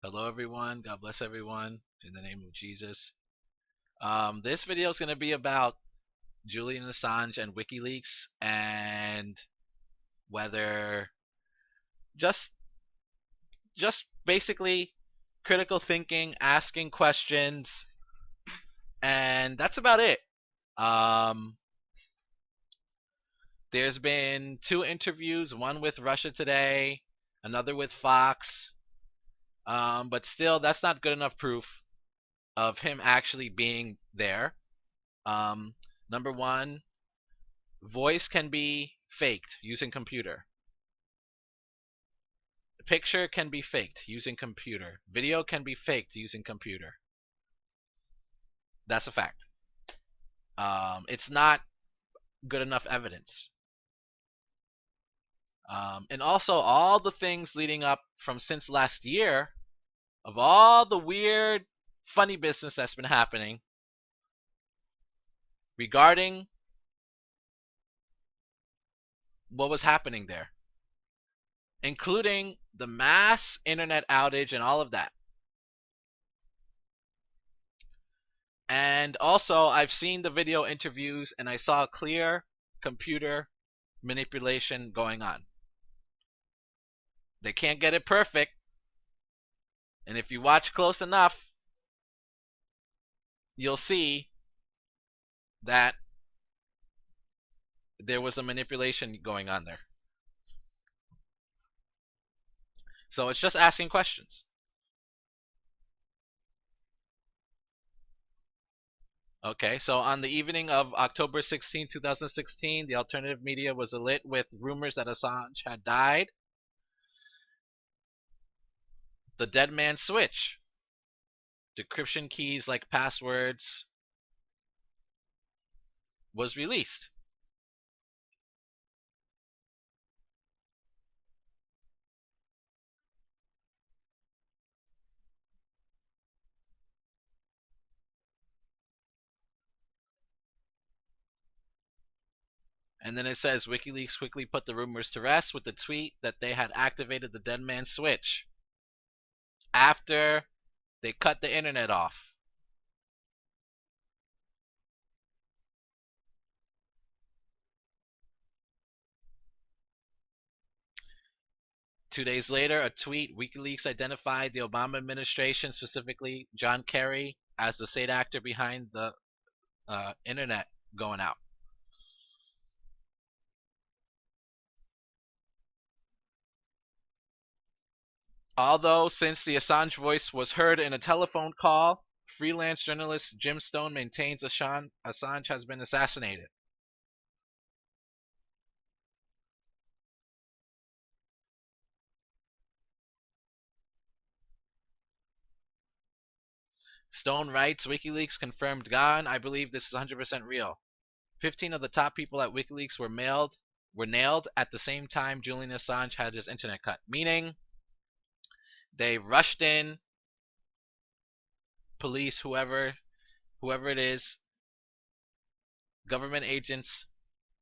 Hello, everyone. God bless everyone in the name of Jesus. This video is going to be about Julian Assange and WikiLeaks and whether just just basically critical thinking, asking questions, and that's about it. Um, there's been two interviews, one with Russia Today, another with Fox, but still, that's not good enough proof of him actually being there. Um, Number one, voice can be faked using computer. Picture can be faked using computer. Video can be faked using computer. That's a fact. It's not good enough evidence. And also, all the things leading up from since last year, of all the weird, funny business that's been happening regarding what was happening there, including the mass internet outage and all of that. And also, I've seen the video interviews and I saw clear computer manipulation going on. They can't get it perfect. And if you watch close enough, you'll see that there was a manipulation going on there. So it's just asking questions. Okay, so on the evening of October 16, 2016, the alternative media was alit with rumors that Assange had died. The dead man switch, decryption keys like passwords, was released. And then it says WikiLeaks quickly put the rumors to rest with the tweet that they had activated the dead man switch after they cut the internet off. Two days later, a tweet, WikiLeaks identified the Obama administration, specifically John Kerry, as the state actor behind the internet going out. Although, since the Assange voice was heard in a telephone call, freelance journalist Jim Stone maintains Assange has been assassinated. Stone writes, WikiLeaks confirmed gone. I believe this is 100% real. 15 of the top people at WikiLeaks were nailed at the same time Julian Assange had his internet cut. Meaning, they rushed in, police, whoever it is, government agents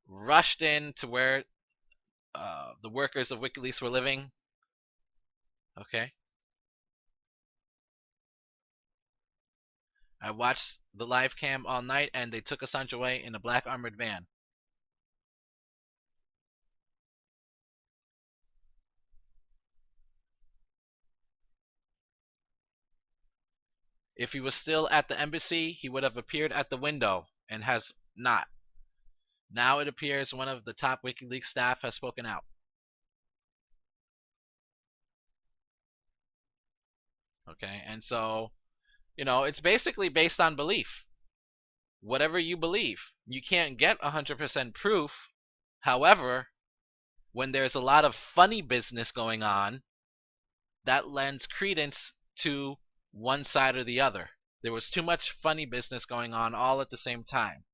rushed in to where the workers of WikiLeaks were living. Okay. I watched the live cam all night and they took Assange away in a black armored van. If he was still at the embassy, he would have appeared at the window and has not. Now it appears one of the top WikiLeaks staff has spoken out. Okay, and so, it's basically based on belief. Whatever you believe, you can't get 100% proof. However, when there's a lot of funny business going on, that lends credence to one side or the other. There was too much funny business going on all at the same time.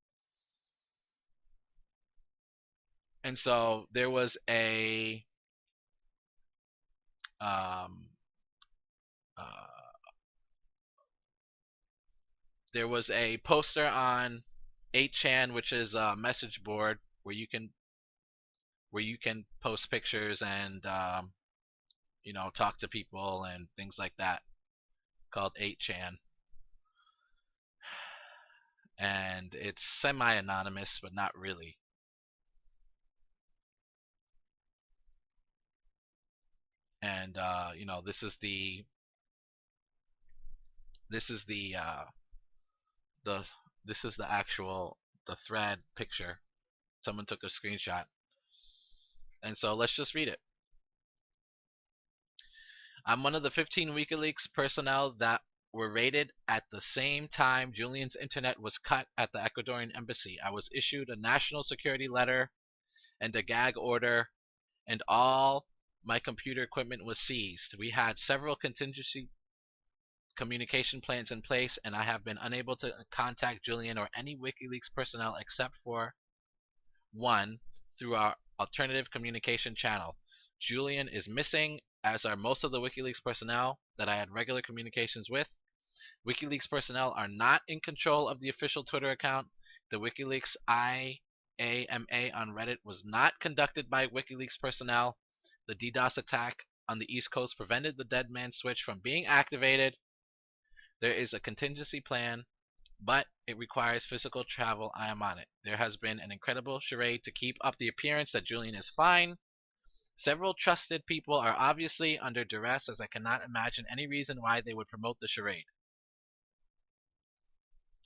And so um, uh, there was a poster on 8chan, which is a message board where you can post pictures and talk to people and things like that. called 8chan, and it's semi-anonymous, but not really. And you know, this is the this is the actual the thread picture. Someone took a screenshot, and so let's just read it. I'm one of the 15 WikiLeaks personnel that were raided at the same time Julian's internet was cut at the Ecuadorian embassy. I was issued a national security letter and a gag order, and all my computer equipment was seized. We had several contingency communication plans in place, and I have been unable to contact Julian or any WikiLeaks personnel except for one through our alternative communication channel. Julian is missing, as are most of the WikiLeaks personnel that I had regular communications with. WikiLeaks personnel are not in control of the official Twitter account. The WikiLeaks IAMA on Reddit was not conducted by WikiLeaks personnel. The DDoS attack on the East Coast prevented the dead man switch from being activated. There is a contingency plan, but it requires physical travel. I am on it. There has been an incredible charade to keep up the appearance that Julian is fine. Several trusted people are obviously under duress, as I cannot imagine any reason why they would promote the charade.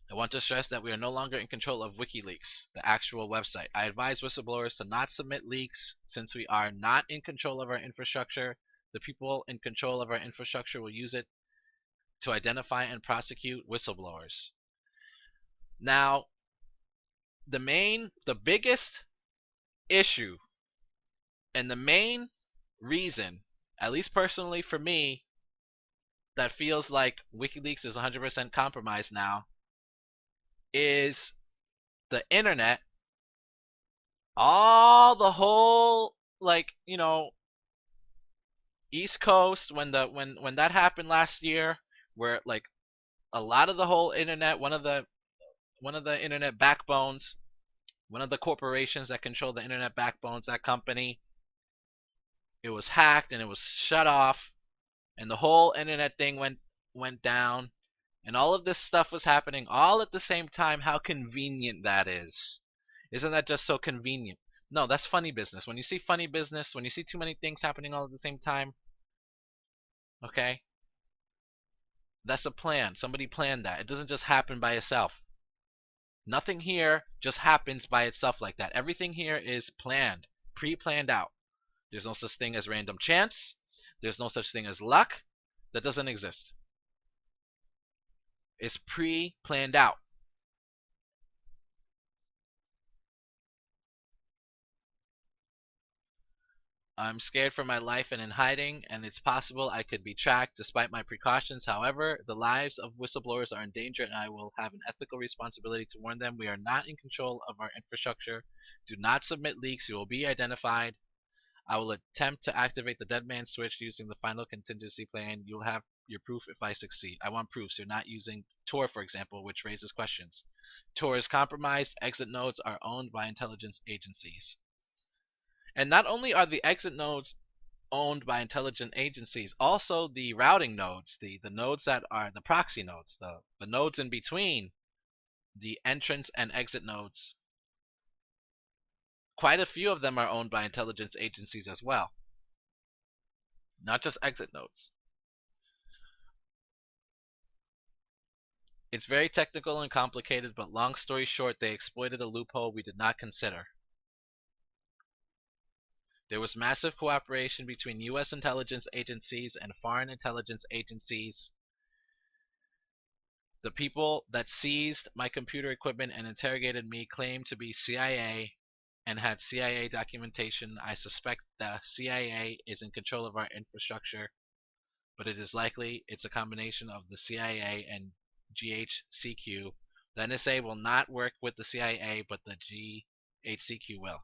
I want to stress that we are no longer in control of WikiLeaks, the actual website. I advise whistleblowers to not submit leaks since we are not in control of our infrastructure. The people in control of our infrastructure will use it to identify and prosecute whistleblowers. Now, the biggest issue and the main reason, at least personally for me, that feels like WikiLeaks is 100% compromised now is the internet. All the whole, like, you know, East Coast, when that happened last year, where like a lot of the whole internet, one of the internet backbones, one of the corporations that control the internet backbones, that company, it was hacked and it was shut off, and the whole internet thing went down, and all of this stuff was happening all at the same time. How convenient that is. Isn't that just so convenient? No, that's funny business. When you see funny business, when you see too many things happening all at the same time, okay, that's a plan. Somebody planned that. It doesn't just happen by itself. Nothing here just happens by itself like that. Everything here is planned, pre-planned out. There's no such thing as random chance. There's no such thing as luck. That doesn't exist. It's pre-planned out. I'm scared for my life and in hiding, and it's possible I could be tracked despite my precautions. However, the lives of whistleblowers are in danger, and I will have an ethical responsibility to warn them. We are not in control of our infrastructure. Do not submit leaks. You will be identified. I will attempt to activate the dead man switch using the final contingency plan. You'll have your proof if I succeed. I want proofs. You're not using Tor, for example, which raises questions. Tor is compromised. Exit nodes are owned by intelligence agencies. And not only are the exit nodes owned by intelligent agencies, also the routing nodes, the nodes that are the proxy nodes, the nodes in between the entrance and exit nodes, quite a few of them are owned by intelligence agencies as well, not just exit nodes. It's very technical and complicated, but long story short, they exploited a loophole we did not consider. There was massive cooperation between US intelligence agencies and foreign intelligence agencies. The people that seized my computer equipment and interrogated me claimed to be CIA and had CIA documentation. I suspect the CIA is in control of our infrastructure, but it is likely it's a combination of the CIA and GHCQ. The NSA will not work with the CIA, but the GHCQ will.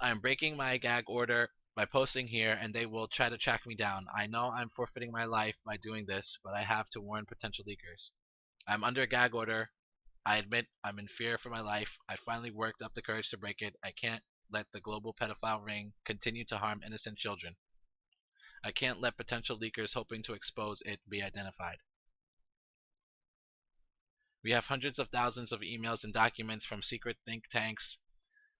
I am breaking my gag order by posting here, and they will try to track me down. I know I'm forfeiting my life by doing this, but I have to warn potential leakers. I'm under a gag order. I admit I'm in fear for my life. I finally worked up the courage to break it. I can't let the global pedophile ring continue to harm innocent children. I can't let potential leakers hoping to expose it be identified. We have hundreds of thousands of emails and documents from secret think tanks.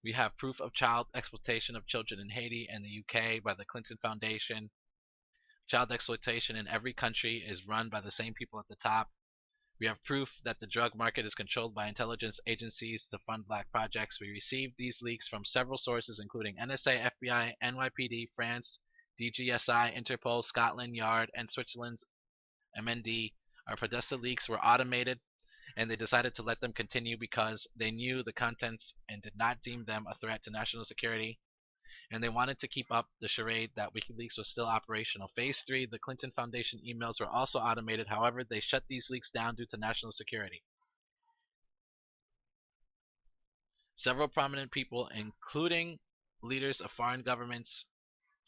We have proof of child exploitation of children in Haiti and the UK by the Clinton Foundation. Child exploitation in every country is run by the same people at the top. We have proof that the drug market is controlled by intelligence agencies to fund black projects. We received these leaks from several sources, including NSA, FBI, NYPD, France, DGSI, Interpol, Scotland Yard, and Switzerland's MND. Our Podesta leaks were automated, and they decided to let them continue because they knew the contents and did not deem them a threat to national security. And they wanted to keep up the charade that WikiLeaks was still operational. Phase 3, the Clinton Foundation emails were also automated. However, they shut these leaks down due to national security. Several prominent people, including leaders of foreign governments,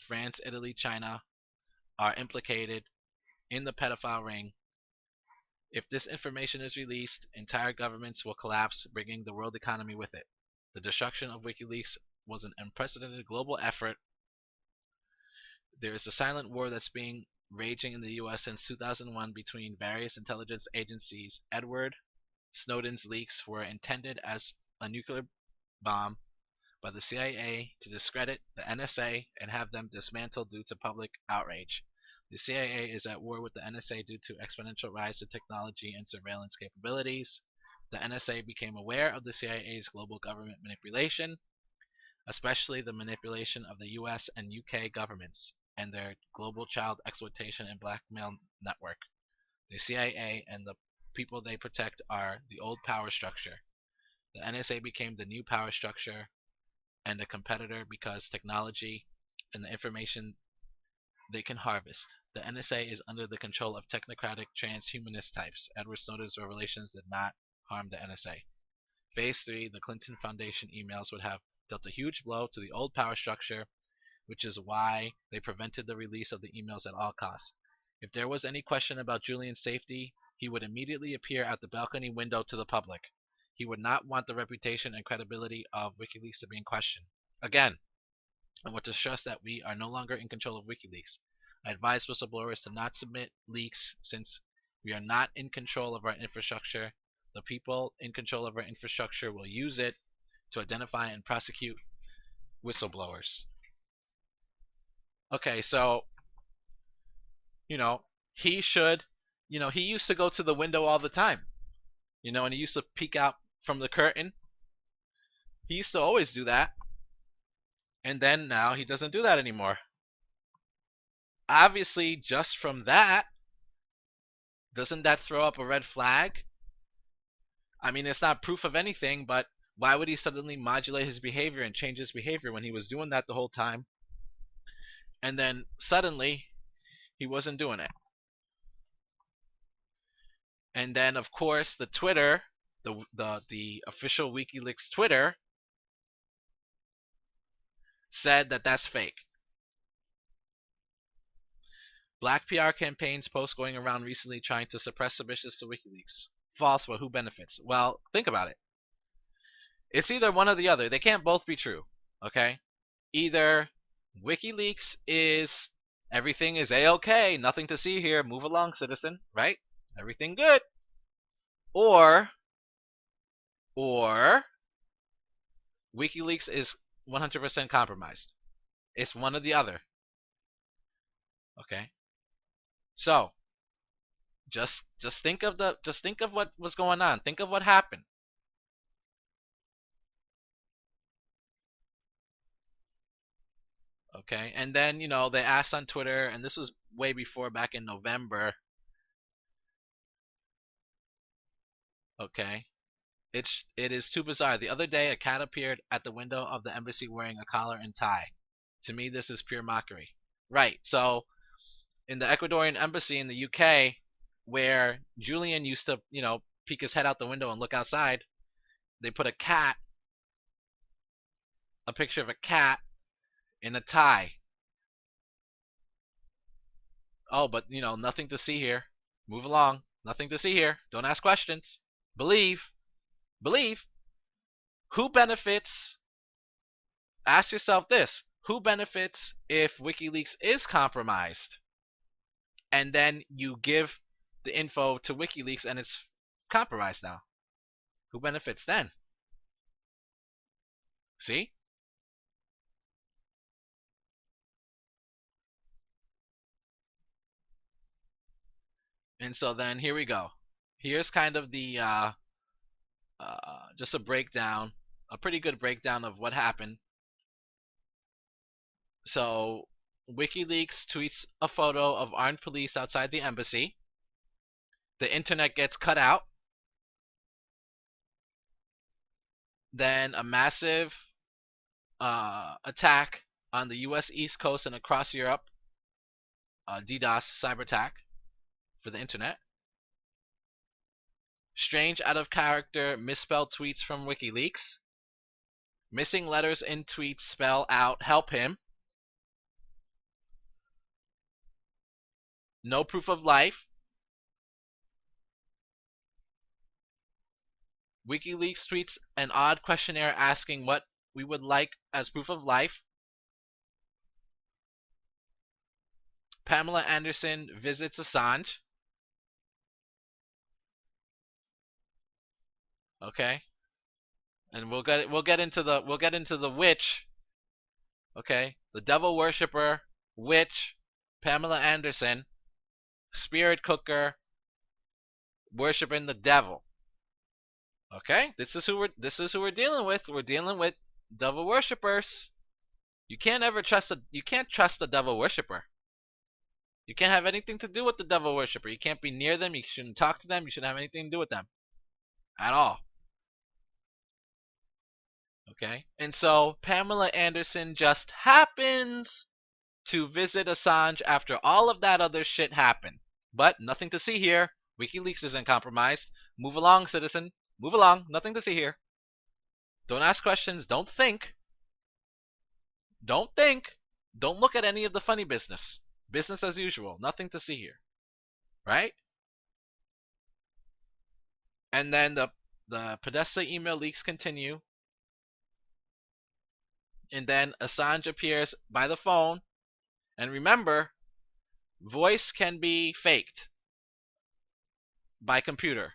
France, Italy, China, are implicated in the pedophile ring. If this information is released, entire governments will collapse, bringing the world economy with it. The destruction of WikiLeaks was an unprecedented global effort. There is a silent war that's been raging in the US since 2001 between various intelligence agencies. Edward Snowden's leaks were intended as a nuclear bomb by the CIA to discredit the NSA and have them dismantled due to public outrage. The CIA is at war with the NSA due to exponential rise in technology and surveillance capabilities. The NSA became aware of the CIA's global government manipulation, especially the manipulation of the US and UK governments and their global child exploitation and blackmail network. The CIA and the people they protect are the old power structure. The NSA became the new power structure and a competitor because technology and the information they can harvest. The NSA is under the control of technocratic transhumanist types. Edward Snowden's revelations did not harm the NSA. Phase 3, the Clinton Foundation emails would have dealt a huge blow to the old power structure, which is why they prevented the release of the emails at all costs. If there was any question about Julian's safety, he would immediately appear at the balcony window to the public. He would not want the reputation and credibility of WikiLeaks to be in question. Again, I want to stress that we are no longer in control of WikiLeaks. I advise whistleblowers to not submit leaks since we are not in control of our infrastructure. The people in control of our infrastructure will use it to identify and prosecute whistleblowers. Okay, so, he should, he used to go to the window all the time, and he used to peek out from the curtain. He used to always do that. And then now he doesn't do that anymore. Obviously, just from that, doesn't that throw up a red flag? I mean, it's not proof of anything, but why would he suddenly modulate his behavior and change his behavior when he was doing that the whole time? And then suddenly, he wasn't doing it. And then, of course, the Twitter, the official WikiLeaks Twitter, said that that's fake. Black PR campaigns posts going around recently trying to suppress submissions to WikiLeaks. False, but who benefits? Well, think about it. It's either one or the other. They can't both be true, okay? Either WikiLeaks is everything is A-okay, nothing to see here, move along, citizen, right? Everything good. Or WikiLeaks is 100% compromised. It's one or the other. Okay? So, just think of what was going on. Think of what happened. Okay? And then, they asked on Twitter, and this was way before, back in November. Okay? It is too bizarre. The other day, a cat appeared at the window of the embassy wearing a collar and tie. To me, this is pure mockery. Right. So, in the Ecuadorian embassy in the UK, where Julian used to, peek his head out the window and look outside, they put a picture of a cat in a tie. Oh, but, nothing to see here. Move along. Nothing to see here. Don't ask questions. Believe. Believe. Who benefits? Ask yourself this. Who benefits if WikiLeaks is compromised and then you give the info to WikiLeaks and it's compromised now? Who benefits then? See? And so then here we go. Here's kind of the just a breakdown, a pretty good breakdown of what happened. So WikiLeaks tweets a photo of armed police outside the embassy. The internet gets cut out. Then a massive attack on the U.S. East Coast and across Europe, DDoS cyber attack for the internet. Strange out of character misspelled tweets from WikiLeaks. Missing letters in tweets spell out help him. No proof of life. WikiLeaks tweets an odd questionnaire asking what we would like as proof of life. Pamela Anderson visits Assange. Okay, and we'll get into the witch. Okay, the devil worshipper, witch, Pamela Anderson, spirit cooker, worshiping the devil. Okay, this is who we're dealing with. We're dealing with devil worshippers. You can't trust a devil worshipper. You can't have anything to do with the devil worshipper. You can't be near them. You shouldn't talk to them. You shouldn't have anything to do with them at all. Okay, and so Pamela Anderson just happens to visit Assange after all of that other shit happened. But nothing to see here. WikiLeaks isn't compromised. Move along, citizen. Move along. Nothing to see here. Don't ask questions. Don't think. Don't think. Don't look at any of the funny business. Business as usual. Nothing to see here. Right? And then the Podesta email leaks continue. And then Assange appears by the phone. And remember, voice can be faked by computer.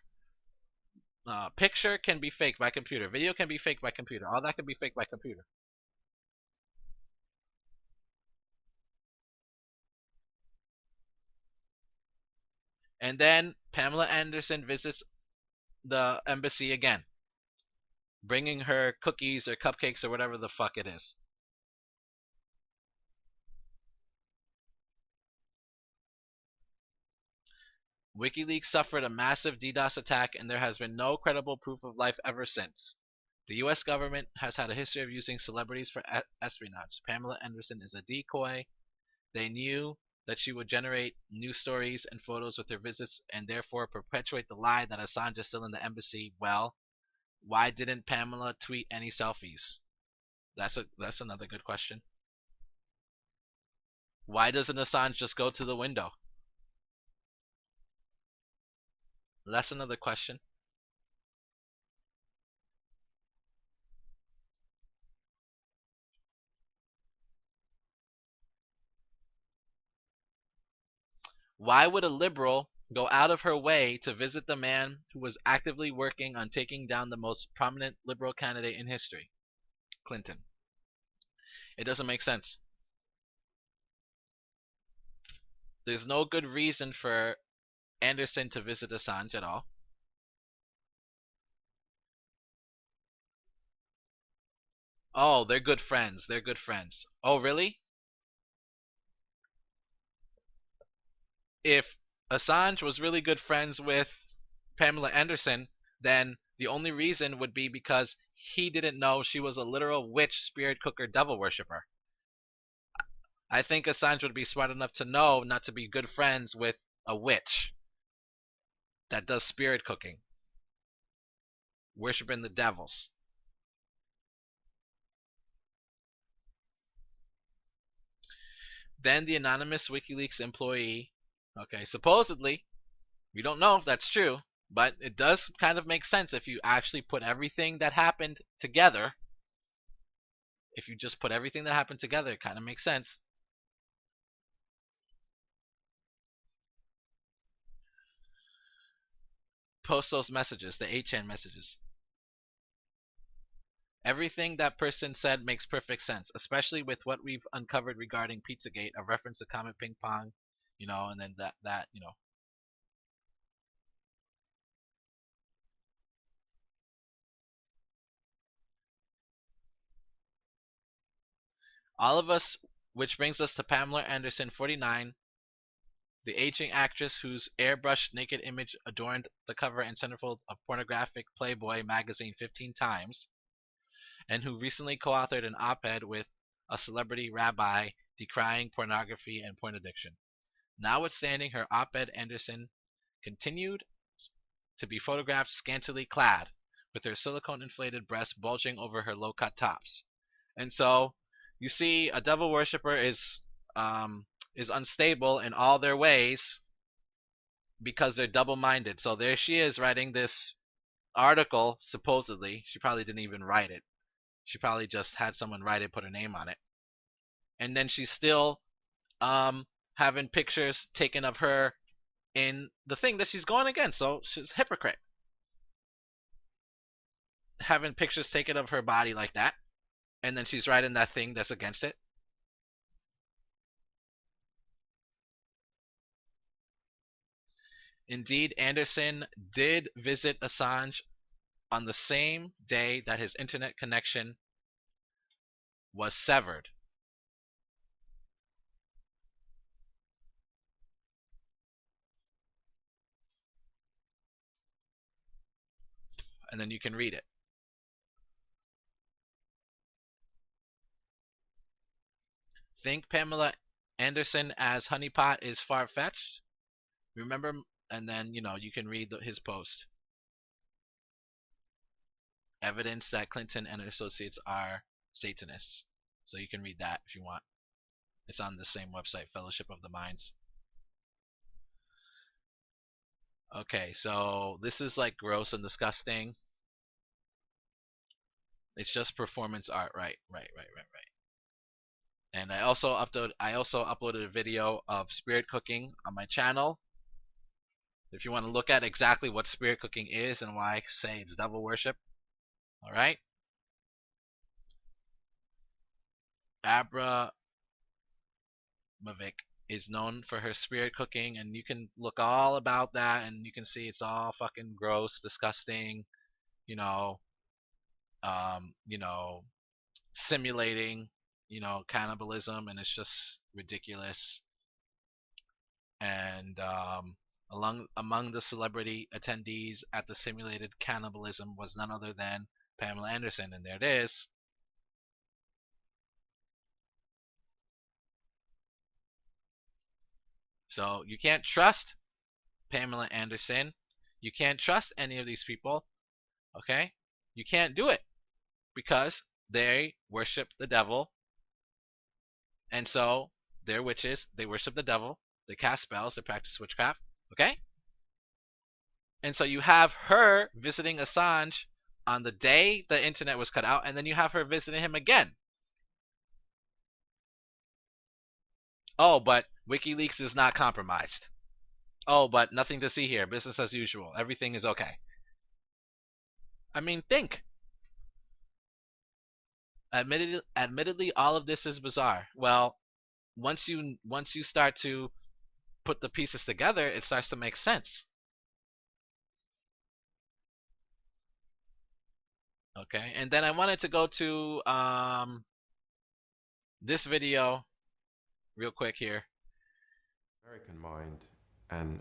Picture can be faked by computer. Video can be faked by computer. All that can be faked by computer. And then Pamela Anderson visits the embassy again, bringing her cookies or cupcakes or whatever the fuck it is. WikiLeaks suffered a massive DDoS attack and there has been no credible proof of life ever since. The US government has had a history of using celebrities for espionage. Pamela Anderson is a decoy. They knew that she would generate news stories and photos with her visits and therefore perpetuate the lie that Assange is still in the embassy. Well, why didn't Pamela tweet any selfies? That's another good question. Why doesn't Assange just go to the window? That's another question. Why would a liberal go out of her way to visit the man who was actively working on taking down the most prominent liberal candidate in history, Clinton? It doesn't make sense. There's no good reason for Anderson to visit Assange at all. Oh, they're good friends. They're good friends. Oh, really? If Assange was really good friends with Pamela Anderson, then the only reason would be because he didn't know she was a literal witch, spirit cooker, devil worshipper. I think Assange would be smart enough to know not to be good friends with a witch that does spirit cooking, worshiping the devils. Then the anonymous WikiLeaks employee, okay, supposedly, we don't know if that's true, but it does kind of make sense if you actually put everything that happened together. If you just put everything that happened together, it kind of makes sense. Post those messages, the 8chan messages. Everything that person said makes perfect sense, especially with what we've uncovered regarding Pizzagate, a reference to Comet Ping Pong, and then that. All of us, which brings us to Pamela Anderson, 49, the aging actress whose airbrushed naked image adorned the cover and centerfold of pornographic Playboy magazine 15 times, and who recently co-authored an op-ed with a celebrity rabbi decrying pornography and porn addiction. Notwithstanding her op-ed, Anderson continued to be photographed scantily clad, with her silicone-inflated breasts bulging over her low-cut tops. And so, you see, a devil worshiper is unstable in all their ways because they're double-minded. So there she is writing this article, supposedly. She probably didn't even write it. She probably just had someone write it, put her name on it. And then she's still having pictures taken of her in the thing that she's going against. So she's a hypocrite. Having pictures taken of her body like that. And then she's writing that thing that's against it. Indeed, Anderson did visit Assange on the same day that his internet connection was severed. And then you can read it. Think Pamela Anderson as Honeypot is far-fetched? Remember, and then, you can read his post. Evidence that Clinton and her associates are Satanists. So you can read that if you want. It's on the same website, Fellowship of the Minds. Okay, so this is like gross and disgusting. It's just performance art, right. And I also uploaded a video of spirit cooking on my channel. If you want to look at exactly what spirit cooking is and why I say it's devil worship. Alright? Abra Mavic is known for her spirit cooking, and you can look all about that, and you can see it's all fucking gross, disgusting, you know, simulating, cannibalism, and it's just ridiculous. And among the celebrity attendees at the simulated cannibalism was none other than Pamela Anderson, and there it is. So you can't trust Pamela Anderson. You can't trust any of these people. Okay? You can't do it because they worship the devil. And so they're witches. They worship the devil. They cast spells. They practice witchcraft. Okay? And so you have her visiting Assange on the day the internet was cut out, and then you have her visiting him again. Oh, but WikiLeaks is not compromised. Oh, but nothing to see here. Business as usual. Everything is okay. I mean, think. Admittedly, all of this is bizarre. Well, once you start to put the pieces together, it starts to make sense. Okay, and then I wanted to go to this video real quick here. American mind and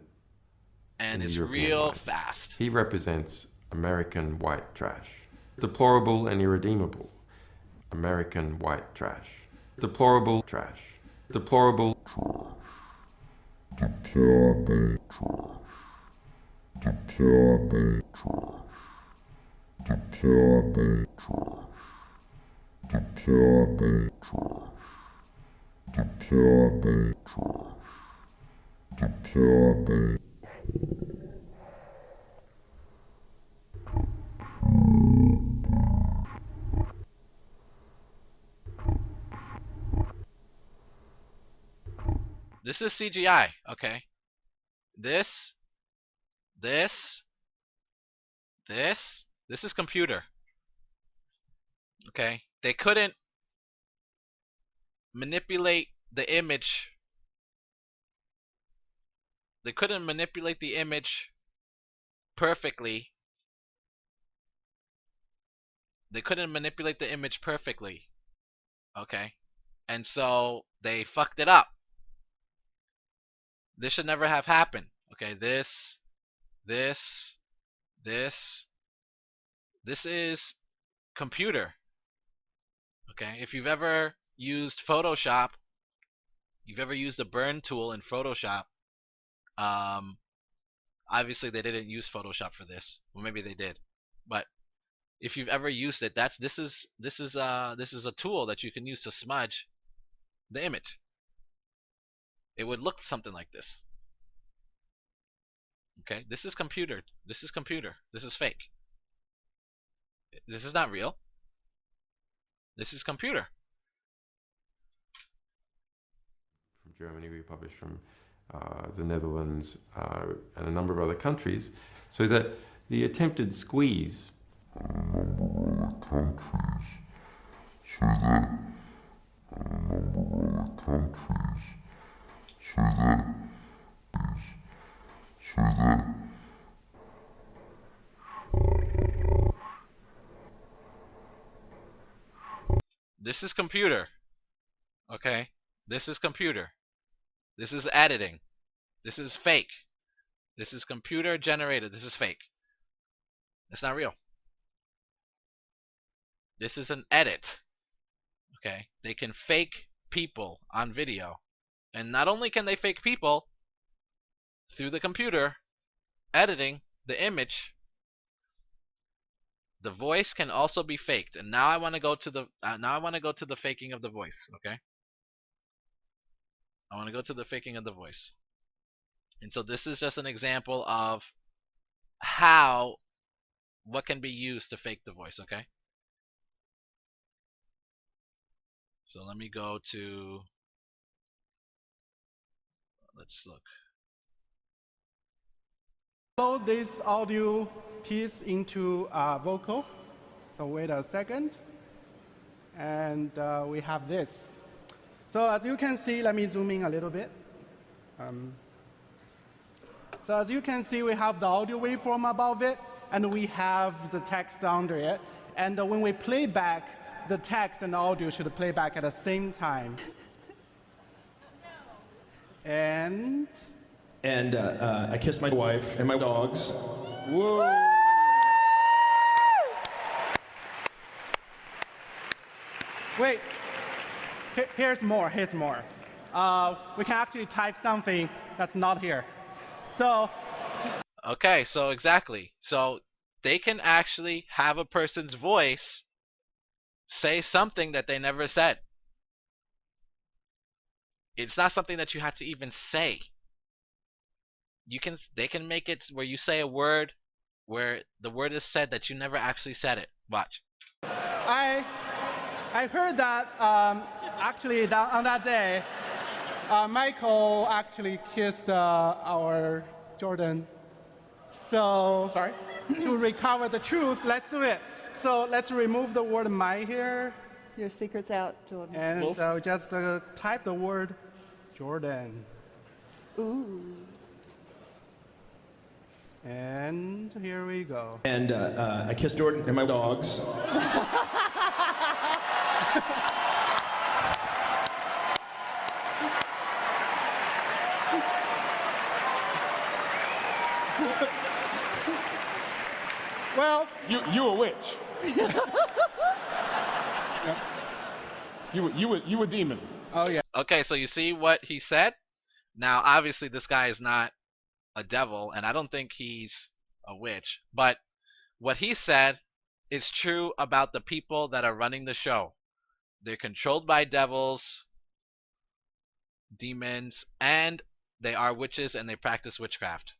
it's European real mind. fast. He represents American white trash. Deplorable and irredeemable. American white trash. Deplorable trash. Deplorable trash. Deplorable trash. Deplorable trash. Deplorable trash. Deplorable trash. Deplorable trash. Deplorable. This is CGI, okay? This is computer, okay? They couldn't manipulate the image. They couldn't manipulate the image perfectly. They couldn't manipulate the image perfectly, okay? And so they fucked it up. This should never have happened, okay? This is computer, okay? If you've ever used Photoshop, you've ever used the burn tool in Photoshop, obviously they didn't use Photoshop for this. Well, maybe they did, but if you've ever used it, this is a tool that you can use to smudge the image. It would look something like this. Okay, this is computer. This is computer. This is fake. This is not real. This is computer. From Germany, we published from the Netherlands and a number of other countries, so that the attempted squeeze This is computer. Okay, this is computer. This is editing. This is fake. This is computer generated. This is fake. It's not real. This is an edit. Okay, they can fake people on video, and not only can they fake people through the computer editing the image, the voice can also be faked. And now I want to go to the faking of the voice. Okay, I want to go to the faking of the voice. And so this is just an example of what can be used to fake the voice. Okay, so let me go to, let's look. Load this audio piece into vocal. So wait a second. And we have this. So as you can see, let me zoom in a little bit. So as you can see, we have the audio waveform above it, and we have the text under it. And when we play back, the text and the audio should play back at the same time. And I kissed my wife and my dogs. whoa! Wait, here's more. We can actually type something that's not here. So. Okay, so exactly. So they can actually have a person's voice say something that they never said. It's not something that you have to even say. They can make it where you say a word where the word is said that you never actually said it. Watch. I heard that actually on that day, Michael actually kissed our Jordan. So Sorry? to recover the truth, let's do it. So let's remove the word "my" here, Your secret's out, Jordan. and just type the word Jordan. Ooh. And here we go. And I kissed Jordan and my dogs. Well, You a witch. You a demon. oh yeah. Okay, so you see what he said? Now, obviously, this guy is not a devil, and I don't think he's a witch. But what he said is true about the people that are running the show. They're controlled by devils, demons, and they are witches, and they practice witchcraft.